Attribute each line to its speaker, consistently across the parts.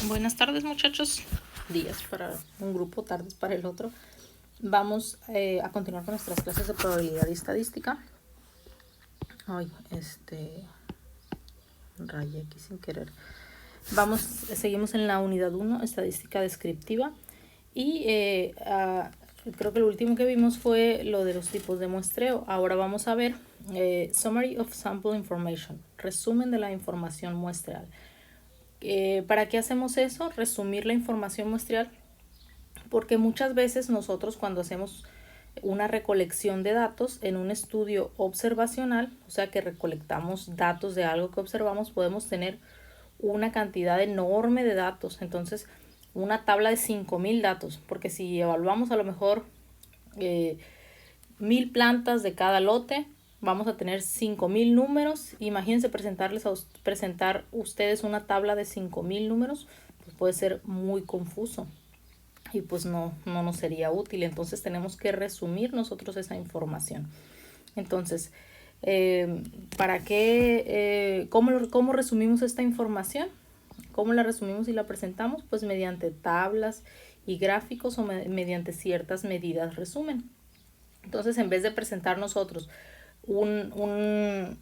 Speaker 1: Buenas tardes, muchachos. Días para un grupo, tardes para el otro. Vamos a continuar con nuestras clases de probabilidad y estadística. Ay, rayé aquí sin querer. Seguimos en la unidad 1, estadística descriptiva. Y creo que lo último que vimos fue lo de los tipos de muestreo. Ahora vamos a ver Summary of Sample Information, resumen de la información muestreal. ¿Para qué hacemos eso? Resumir la información muestreal, porque muchas veces nosotros cuando hacemos una recolección de datos en un estudio observacional, o sea que recolectamos datos de algo que observamos, podemos tener una cantidad enorme de datos. Entonces, una tabla de 5,000 datos, porque si evaluamos a lo mejor 1,000 plantas de cada lote, vamos a tener 5,000 números. Imagínense presentar ustedes una tabla de 5,000 números, pues puede ser muy confuso y pues no nos sería útil. Entonces tenemos que resumir nosotros esa información. Entonces, ¿cómo resumimos esta información? ¿Cómo la resumimos y la presentamos? Pues mediante tablas y gráficos o mediante ciertas medidas resumen. Entonces, en vez de presentar nosotros una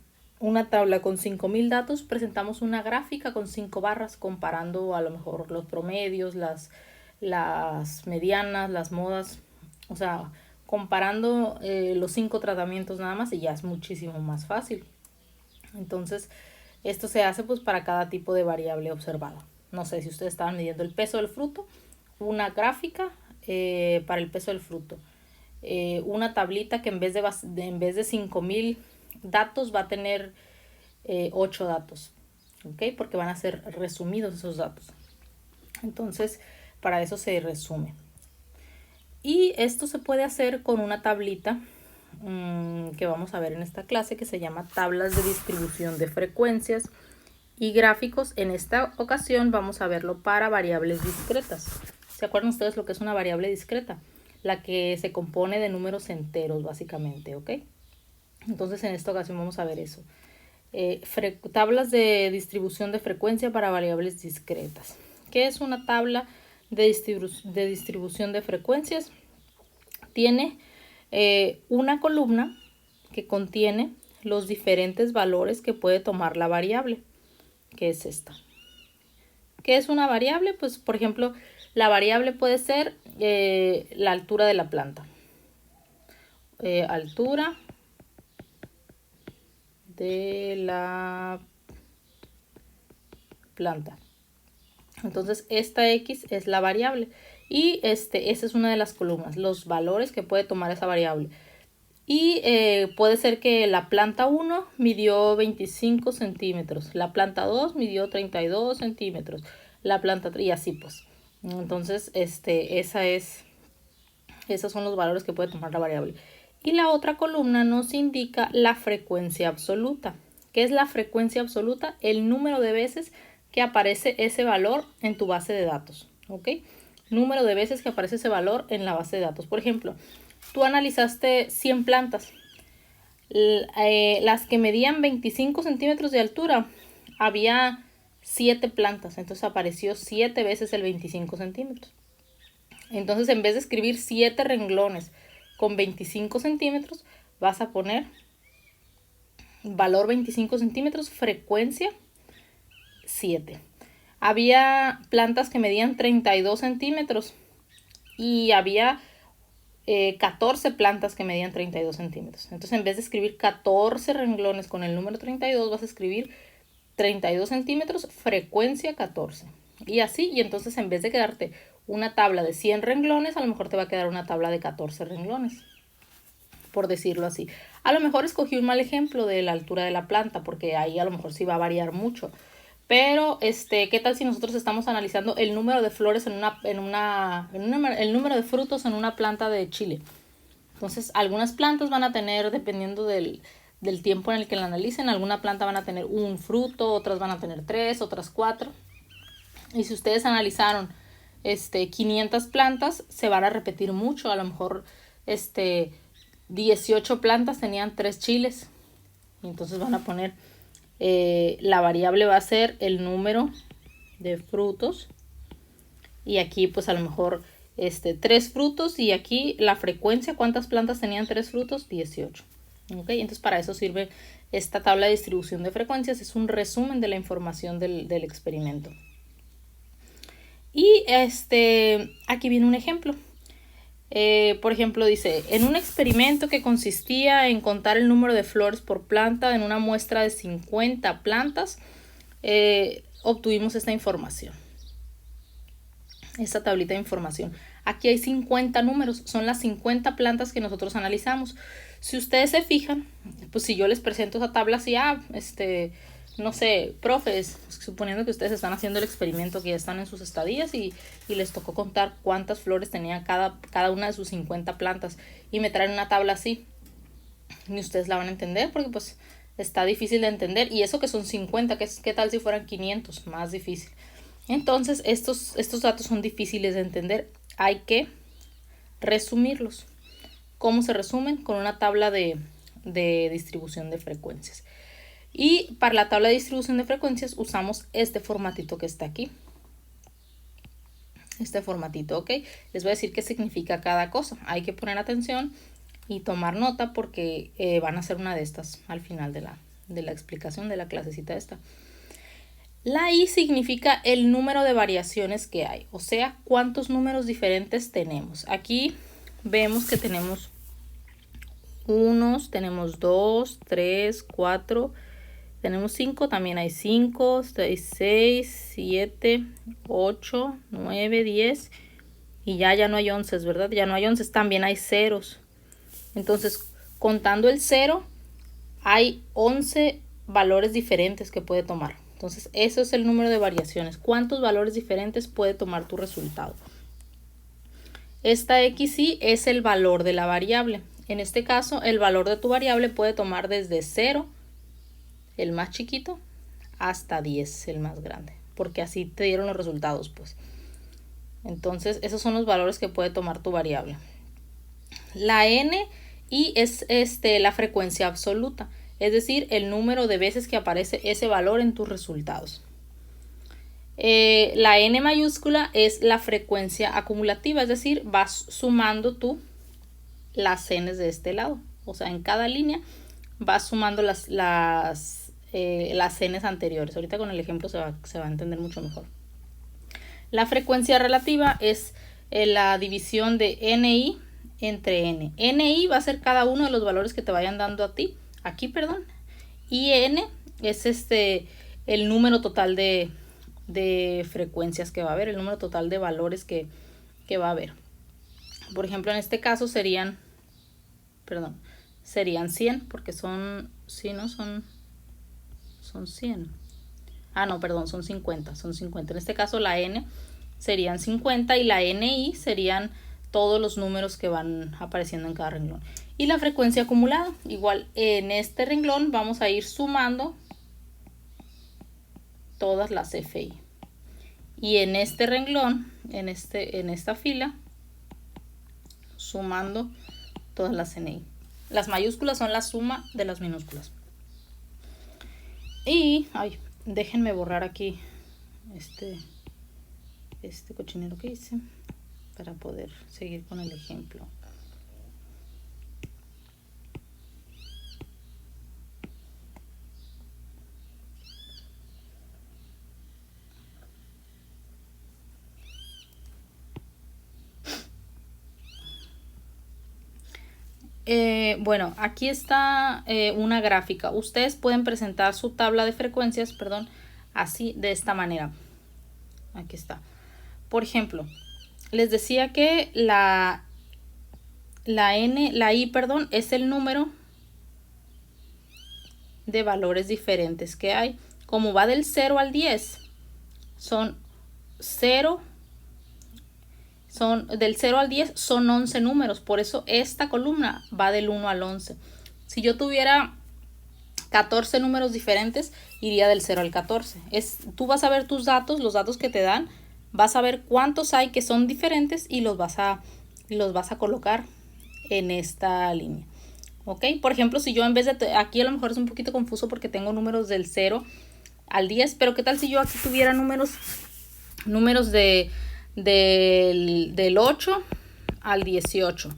Speaker 1: tabla con 5,000 datos, presentamos una gráfica con 5 barras comparando a lo mejor los promedios, las medianas, las modas, o sea, comparando los 5 tratamientos nada más, y ya es muchísimo más fácil. Entonces, esto se hace pues para cada tipo de variable observada. No sé si ustedes estaban midiendo el peso del fruto, una gráfica para el peso del fruto. Una tablita que en vez de 5,000 datos va a tener 8 datos, ¿ok? Porque van a ser resumidos esos datos. Entonces, para eso se resume. Y esto se puede hacer con una tablita que vamos a ver en esta clase, que se llama tablas de distribución de frecuencias y gráficos. En esta ocasión vamos a verlo para variables discretas. ¿Se acuerdan ustedes lo que es una variable discreta? La que se compone de números enteros, básicamente, ¿ok? Entonces, en esta ocasión vamos a ver eso. Tablas de distribución de frecuencia para variables discretas. ¿Qué es una tabla de distribución de frecuencias? Tiene una columna que contiene los diferentes valores que puede tomar la variable, que es esta. ¿Qué es una variable? Pues, por ejemplo, la variable puede ser la altura de la planta. Altura de la planta. Entonces, esta X es la variable. Y esa es una de las columnas, los valores que puede tomar esa variable. Y puede ser que la planta 1 midió 25 centímetros, la planta 2 midió 32 centímetros, la planta 3 y así pues. Entonces, esos son los valores que puede tomar la variable. Y la otra columna nos indica la frecuencia absoluta. ¿Qué es la frecuencia absoluta? El número de veces que aparece ese valor en tu base de datos, ¿ok? Número de veces que aparece ese valor en la base de datos. Por ejemplo, tú analizaste 100 plantas. Las que medían 25 centímetros de altura, había 7 plantas. Entonces apareció 7 veces el 25 centímetros. Entonces, en vez de escribir 7 renglones con 25 centímetros, vas a poner valor 25 centímetros, frecuencia 7. Había plantas que medían 32 centímetros y había 14 plantas que medían 32 centímetros. Entonces, en vez de escribir 14 renglones con el número 32, vas a escribir 32 centímetros, frecuencia 14. Y así, y entonces en vez de quedarte una tabla de 100 renglones, a lo mejor te va a quedar una tabla de 14 renglones, por decirlo así. A lo mejor escogí un mal ejemplo de la altura de la planta, porque ahí a lo mejor sí va a variar mucho. Pero, ¿qué tal si nosotros estamos analizando el número de flores el número de frutos en una planta de chile? Entonces, algunas plantas van a tener, dependiendo del tiempo en el que la analicen, alguna planta van a tener un fruto, otras van a tener 3, otras 4. Y si ustedes analizaron 500 plantas, se van a repetir mucho. A lo mejor 18 plantas tenían 3 chiles. Y entonces van a poner, la variable va a ser el número de frutos y aquí pues a lo mejor 3 frutos, y aquí la frecuencia, ¿cuántas plantas tenían 3 frutos? 18. ¿Ok? Entonces para eso sirve esta tabla de distribución de frecuencias, es un resumen de la información del experimento. Y aquí viene un ejemplo. Por ejemplo, dice, en un experimento que consistía en contar el número de flores por planta en una muestra de 50 plantas, obtuvimos esta información. Esta tablita de información. Aquí hay 50 números, son las 50 plantas que nosotros analizamos. Si ustedes se fijan, pues si yo les presento esa tabla así, no sé, profes, suponiendo que ustedes están haciendo el experimento, que ya están en sus estadías y les tocó contar cuántas flores tenía cada una de sus 50 plantas, y me traen una tabla así, ni ustedes la van a entender porque pues está difícil de entender, y eso que son 50, ¿qué tal si fueran 500? Más difícil. Entonces estos datos son difíciles de entender, hay que resumirlos. ¿Cómo se resumen? Con una tabla de distribución de frecuencias. Y para la tabla de distribución de frecuencias usamos este formatito que está aquí. Este formatito, ¿ok? Les voy a decir qué significa cada cosa. Hay que poner atención y tomar nota porque van a ser una de estas al final de la explicación de la clasecita esta. La I significa el número de variaciones que hay, o sea, cuántos números diferentes tenemos. Aquí vemos que tenemos unos, tenemos 2, 3, 4, tenemos 5, también hay 5, 6, 7, 8, 9, 10 y ya no hay 11, ¿verdad? Ya no hay 11, también hay ceros. Entonces, contando el cero, hay 11 valores diferentes que puede tomar. Entonces, eso es el número de variaciones. ¿Cuántos valores diferentes puede tomar tu resultado? Esta XY es el valor de la variable. En este caso, el valor de tu variable puede tomar desde 0, el más chiquito, hasta 10, el más grande. Porque así te dieron los resultados, pues. Entonces, esos son los valores que puede tomar tu variable. La N y es la frecuencia absoluta. Es decir, el número de veces que aparece ese valor en tus resultados. La N mayúscula es la frecuencia acumulativa, es decir, vas sumando tú las N's de este lado. O sea, en cada línea vas sumando las N's anteriores. Ahorita con el ejemplo se va a entender mucho mejor. La frecuencia relativa es la división de NI entre N. NI va a ser cada uno de los valores que te vayan dando a ti. Aquí, perdón. Y N es el número total de frecuencias que va a haber, el número total de valores que va a haber. Por ejemplo, en este caso serían 100, porque son 100. Son 50. En este caso la N serían 50 y la NI serían todos los números que van apareciendo en cada renglón. Y la frecuencia acumulada, igual en este renglón vamos a ir sumando todas las FI. Y en este renglón, en esta fila, sumando todas las NI. Las mayúsculas son la suma de las minúsculas. Y, déjenme borrar aquí este cochinero que hice para poder seguir con el ejemplo. Bueno, aquí está una gráfica. Ustedes pueden presentar su tabla de frecuencias, así, de esta manera. Aquí está. Por ejemplo, les decía que la I, es el número de valores diferentes que hay. Como va del 0 al 10, del 0 al 10 son 11 números, por eso esta columna va del 1 al 11. Si yo tuviera 14 números diferentes, iría del 0 al 14. Tú vas a ver tus datos, los datos que te dan, vas a ver cuántos hay que son diferentes y los vas a colocar en esta línea. ¿Ok? Por ejemplo, si yo en vez de, aquí a lo mejor es un poquito confuso porque tengo números del 0 al 10, pero ¿qué tal si yo aquí tuviera números del 8 al 18.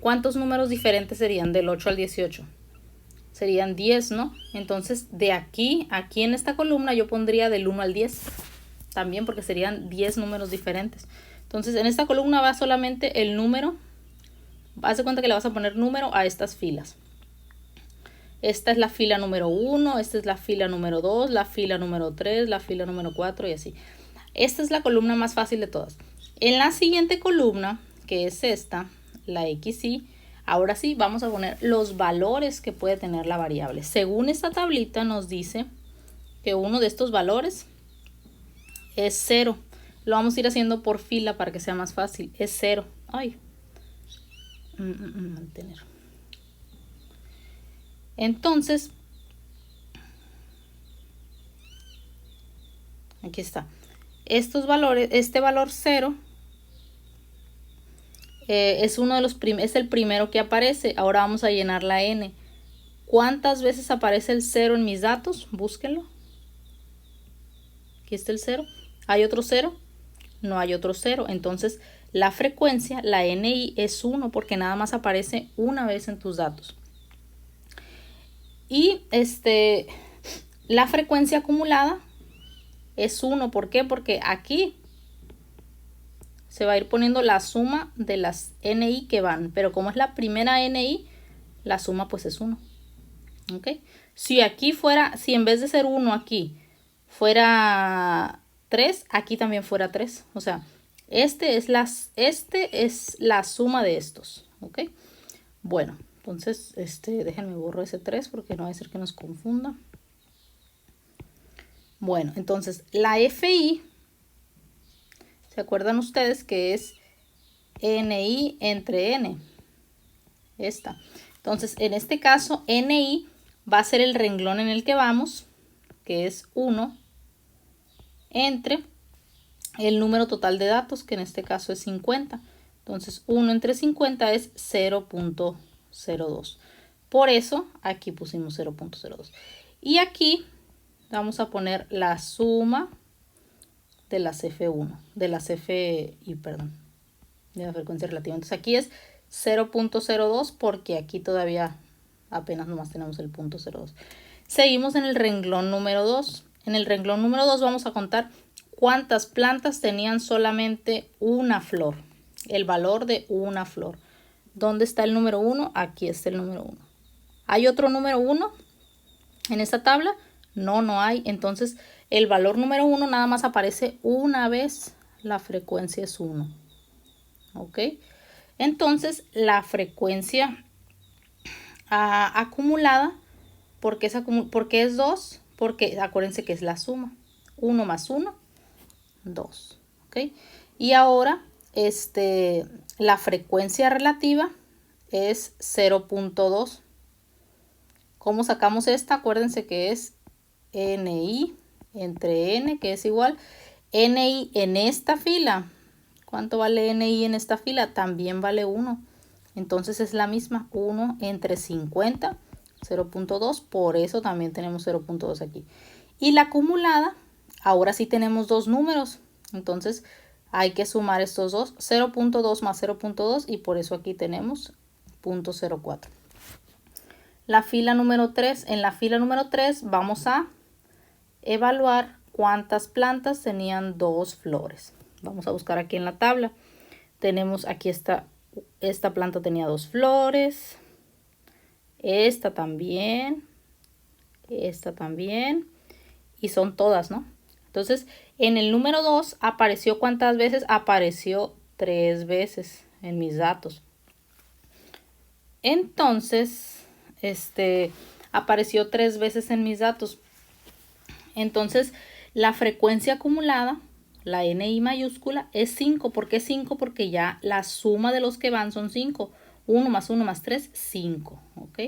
Speaker 1: ¿Cuántos números diferentes serían del 8 al 18? Serían 10, ¿no? Entonces, de aquí en esta columna yo pondría del 1 al 10 también, porque serían 10 números diferentes. Entonces, en esta columna va solamente el número. Haz de cuenta que le vas a poner número a estas filas. Esta es la fila número 1, esta es la fila número 2, la fila número 3, la fila número 4 y así. Esta es la columna más fácil de todas. En la siguiente columna, que es esta, la XY, ahora sí vamos a poner los valores que puede tener la variable. Según esta tablita nos dice que uno de estos valores es 0. Lo vamos a ir haciendo por fila para que sea más fácil. Es 0. Ay. Mantener. Entonces, aquí está. Estos valores, este valor 0 es uno de los es el primero que aparece. Ahora vamos a llenar la n. ¿Cuántas veces aparece el 0 en mis datos? Búsquenlo. Aquí está el 0. ¿Hay otro 0? No hay otro 0. Entonces, la frecuencia, la NI, es 1 porque nada más aparece una vez en tus datos. Y la frecuencia acumulada es 1. ¿Por qué? Porque aquí se va a ir poniendo la suma de las NI que van. Pero como es la primera NI, la suma pues es 1. ¿Ok? Si aquí fuera, si en vez de ser 1 aquí fuera 3, aquí también fuera 3. O sea, este es la suma de estos. ¿Ok? Bueno, entonces déjenme borro ese 3 porque no va a ser que nos confunda. Bueno, entonces la FI, ¿se acuerdan ustedes que es NI entre N? Esta. Entonces, en este caso, NI va a ser el renglón en el que vamos, que es 1, entre el número total de datos, que en este caso es 50. Entonces, 1 entre 50 es 0.02. Por eso, aquí pusimos 0.02. Y aquí vamos a poner la suma de las F1, de las FI, perdón, de la frecuencia relativa. Entonces, aquí es 0.02 porque aquí todavía apenas nomás tenemos el 0.02. Seguimos en el renglón número 2. En el renglón número 2 vamos a contar cuántas plantas tenían solamente una flor. El valor de una flor. ¿Dónde está el número 1? Aquí está el número 1. ¿Hay otro número 1 en esta tabla? No, no hay. Entonces, el valor número 1 nada más aparece una vez. La frecuencia es 1. ¿Ok? Entonces, la frecuencia acumulada, ¿por qué es 2? Porque acuérdense que es la suma. 1 más 1, 2. ¿Ok? Y ahora, la frecuencia relativa es 0.2. ¿Cómo sacamos esta? Acuérdense que es NI entre N, que es igual. NI en esta fila. ¿Cuánto vale NI en esta fila? También vale 1. Entonces es la misma. 1 entre 50, 0.2. Por eso también tenemos 0.2 aquí. Y la acumulada, ahora sí tenemos dos números. Entonces hay que sumar estos dos. 0.2 más 0.2 y por eso aquí tenemos 0.04. La fila número 3. En la fila número 3 vamos a evaluar cuántas plantas tenían 2 flores. Vamos a buscar aquí en la tabla. Tenemos aquí esta planta tenía 2 flores. Esta también. Esta también. Y son todas, ¿no? Entonces, en el número 2 apareció ¿cuántas veces? Apareció 3 veces en mis datos. Entonces, apareció 3 veces en mis datos. Entonces, la frecuencia acumulada, la NI mayúscula, es 5. ¿Por qué 5? Porque ya la suma de los que van son 5. 1 más 1 más 3, 5. ¿Ok?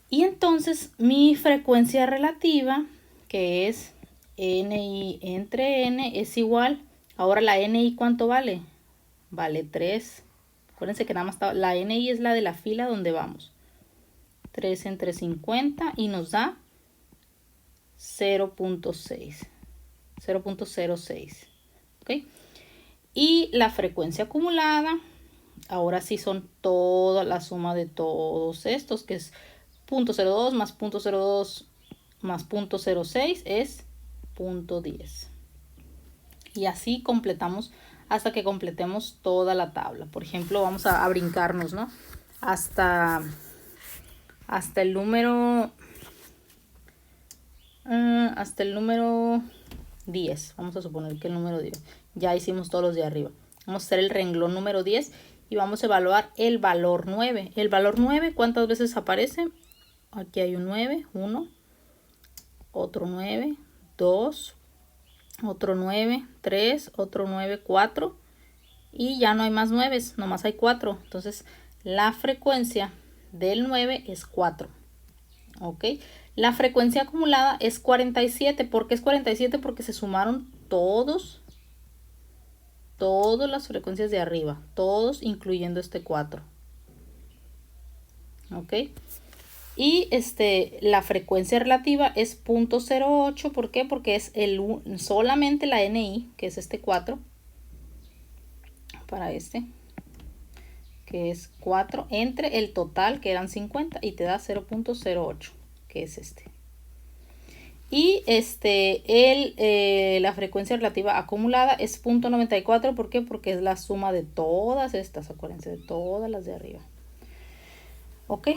Speaker 1: Y entonces, mi frecuencia relativa, que es NI entre N, es igual. Ahora, la NI, ¿cuánto vale? Vale 3. Acuérdense que nada más está, la NI es la de la fila donde vamos. 3 entre 50 y nos da 0.6. 0.06. ¿Ok? Y la frecuencia acumulada, ahora sí son toda la suma de todos estos, que es 0.02 más 0.02 más 0.06 es 0.10. Y así completamos hasta que completemos toda la tabla. Por ejemplo, vamos a brincarnos, ¿no? Hasta el número 10. Vamos a suponer que el número 10. Ya hicimos todos los de arriba. Vamos a hacer el renglón número 10 y vamos a evaluar el valor 9. El valor 9, ¿cuántas veces aparece? Aquí hay un 9, 1, otro 9, 2, otro 9, 3, otro 9, 4 y ya no hay más 9, nomás hay 4. Entonces la frecuencia del 9 es 4. ¿Ok? La frecuencia acumulada es 47. ¿Por qué es 47? Porque se sumaron todas las frecuencias de arriba, todos incluyendo este 4. ¿Ok? Y la frecuencia relativa es 0.08. ¿Por qué? Porque es solamente la NI, que es este 4, para que es 4, entre el total, que eran 50, y te da 0.08, que es este. Y la frecuencia relativa acumulada es 0.94. ¿Por qué? Porque es la suma de todas estas, acuérdense, de todas las de arriba. ¿Ok?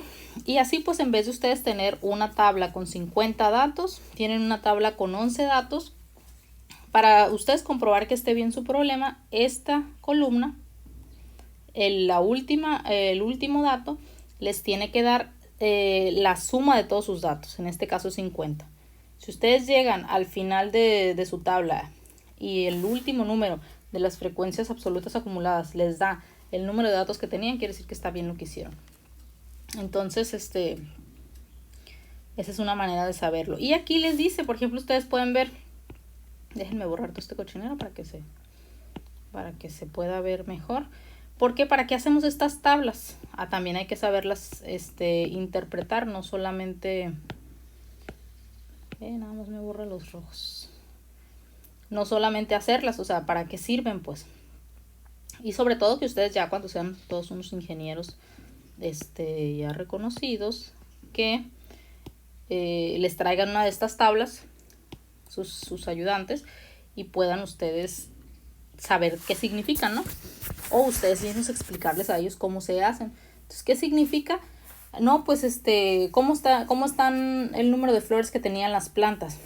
Speaker 1: Y así pues, en vez de ustedes tener una tabla con 50 datos, tienen una tabla con 11 datos. Para ustedes comprobar que esté bien su problema, esta columna, el último dato, les tiene que dar la suma de todos sus datos, en este caso 50. Si ustedes llegan al final de su tabla y el último número de las frecuencias absolutas acumuladas les da el número de datos que tenían, quiere decir que está bien lo que hicieron. Entonces, esa es una manera de saberlo. Y aquí les dice, por ejemplo, ustedes pueden ver, déjenme borrar todo este cochinero para que se pueda ver mejor. Porque ¿para qué hacemos estas tablas? También hay que saberlas interpretar, no solamente... nada más me borra los rojos. No solamente hacerlas, o sea, ¿para qué sirven? Pues. Y sobre todo que ustedes ya cuando sean todos unos ingenieros ya reconocidos, que les traigan una de estas tablas, sus ayudantes, y puedan ustedes saber qué significan, ¿no? O ustedes mismos explicarles a ellos cómo se hacen. Entonces, ¿qué significa? No, pues ¿cómo están el número de flores que tenían las plantas?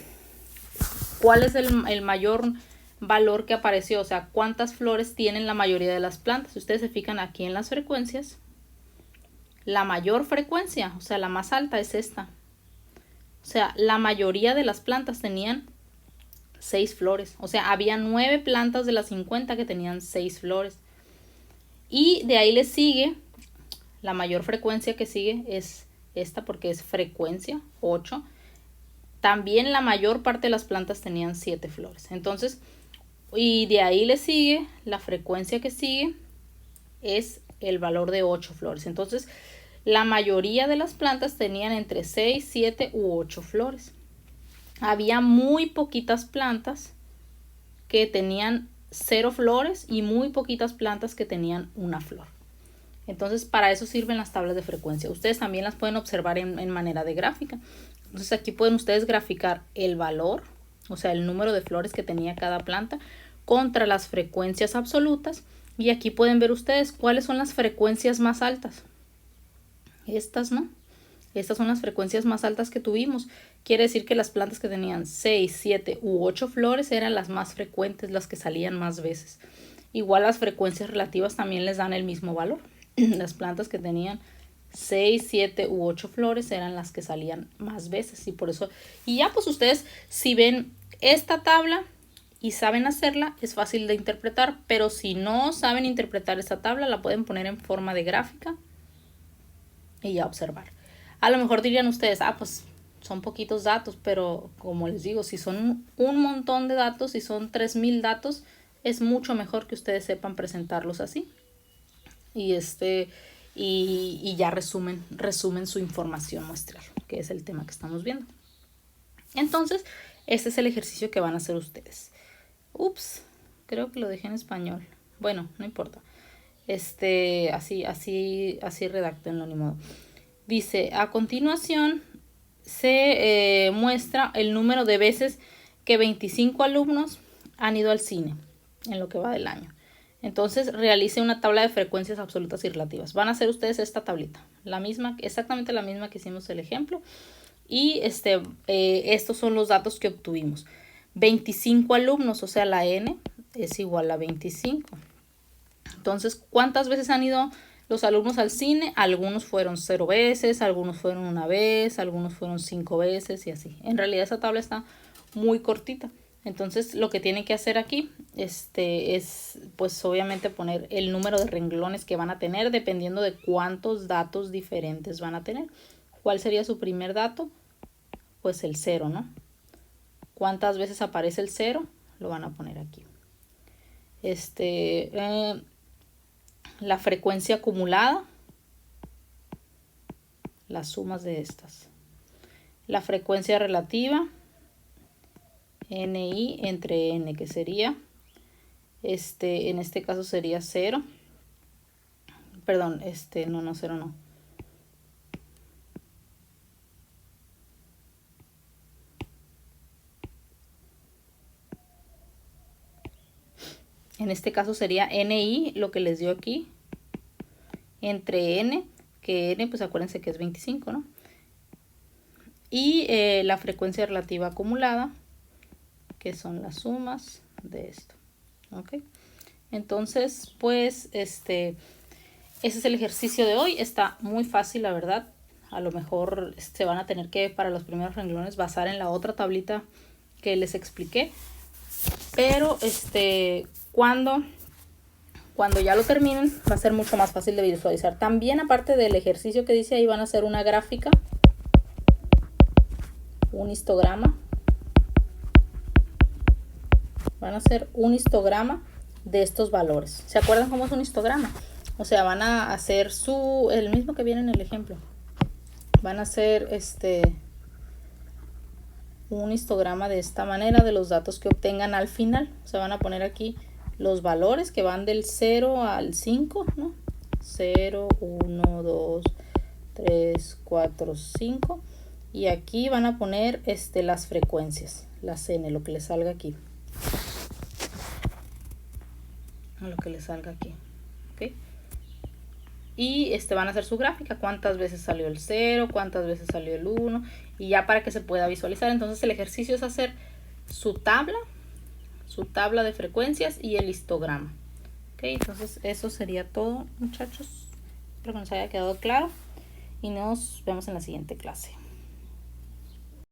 Speaker 1: ¿Cuál es el mayor valor que apareció? O sea, ¿cuántas flores tienen la mayoría de las plantas? Si ustedes se fijan aquí en las frecuencias, la mayor frecuencia, o sea, la más alta es esta. O sea, la mayoría de las plantas tenían 6 flores. O sea, había 9 plantas de las 50 que tenían 6 flores. Y de ahí le sigue, la mayor frecuencia que sigue es esta porque es frecuencia 8. También la mayor parte de las plantas tenían 7 flores. Entonces, y de ahí le sigue, la frecuencia que sigue es el valor de 8 flores. Entonces, la mayoría de las plantas tenían entre 6, 7 u 8 flores. Había muy poquitas plantas que tenían 0 flores y muy poquitas plantas que tenían una flor. Entonces, para eso sirven las tablas de frecuencia. Ustedes también las pueden observar en manera de gráfica. Entonces, aquí pueden ustedes graficar el valor, o sea, el número de flores que tenía cada planta contra las frecuencias absolutas. Y aquí pueden ver ustedes cuáles son las frecuencias más altas. Estas, ¿no? Estas son las frecuencias más altas que tuvimos. Quiere decir que las plantas que tenían 6, 7 u 8 flores eran las más frecuentes, las que salían más veces. Igual las frecuencias relativas también les dan el mismo valor. Las plantas que tenían 6, 7 u 8 flores eran las que salían más veces. Y por eso, y ya pues ustedes si ven esta tabla y saben hacerla, es fácil de interpretar. Pero si no saben interpretar esta tabla, la pueden poner en forma de gráfica y ya observar. A lo mejor dirían ustedes, pues son poquitos datos, pero como les digo, si son un montón de datos, si son 3000 datos, es mucho mejor que ustedes sepan presentarlos así. Y y ya resumen su información muestral, que es el tema que estamos viendo. Entonces, este es el ejercicio que van a hacer ustedes. Ups, creo que lo dejé en español. Bueno, no importa. Así redactenlo, ni modo. Dice, a continuación se muestra el número de veces que 25 alumnos han ido al cine en lo que va del año. Entonces realice una tabla de frecuencias absolutas y relativas. Van a hacer ustedes esta tablita, la misma, exactamente la misma que hicimos el ejemplo. Y estos son los datos que obtuvimos. 25 alumnos, o sea, la n es igual a 25. Entonces, ¿cuántas veces han ido los alumnos al cine? Algunos fueron 0 veces, algunos fueron 1 vez, algunos fueron 5 veces y así. En realidad esa tabla está muy cortita. Entonces lo que tienen que hacer aquí es pues obviamente poner el número de renglones que van a tener dependiendo de cuántos datos diferentes van a tener. ¿Cuál sería su primer dato? Pues el 0, ¿no? ¿Cuántas veces aparece el 0? Lo van a poner aquí. La frecuencia acumulada, las sumas de estas. La frecuencia relativa, NI entre N, que sería, en este caso sería 0. Perdón, no, 0 no. En este caso sería NI, lo que les dio aquí, entre N, que N, pues acuérdense que es 25, ¿no? Y la frecuencia relativa acumulada, que son las sumas de esto. ¿Ok? Entonces, pues, ese es el ejercicio de hoy. Está muy fácil, la verdad. A lo mejor se van a tener que, para los primeros renglones, basar en la otra tablita que les expliqué. Pero, cuando ya lo terminen, va a ser mucho más fácil de visualizar. También, aparte del ejercicio que dice ahí, van a hacer una gráfica, un histograma. Van a hacer un histograma de estos valores. ¿Se acuerdan cómo es un histograma? O sea, van a hacer el mismo que viene en el ejemplo. Van a hacer un histograma de esta manera de los datos que obtengan al final. O sea, van a poner aquí los valores que van del 0 al 5, ¿no? 0, 1, 2, 3, 4, 5. Y aquí van a poner las frecuencias, las n, lo que les salga aquí. Lo que les salga aquí. ¿Ok? Y van a hacer su gráfica, cuántas veces salió el 0, cuántas veces salió el 1, y ya para que se pueda visualizar. Entonces el ejercicio es hacer su tabla de frecuencias y el histograma. Ok, entonces eso sería todo, muchachos. Espero que nos haya quedado claro y nos vemos en la siguiente clase.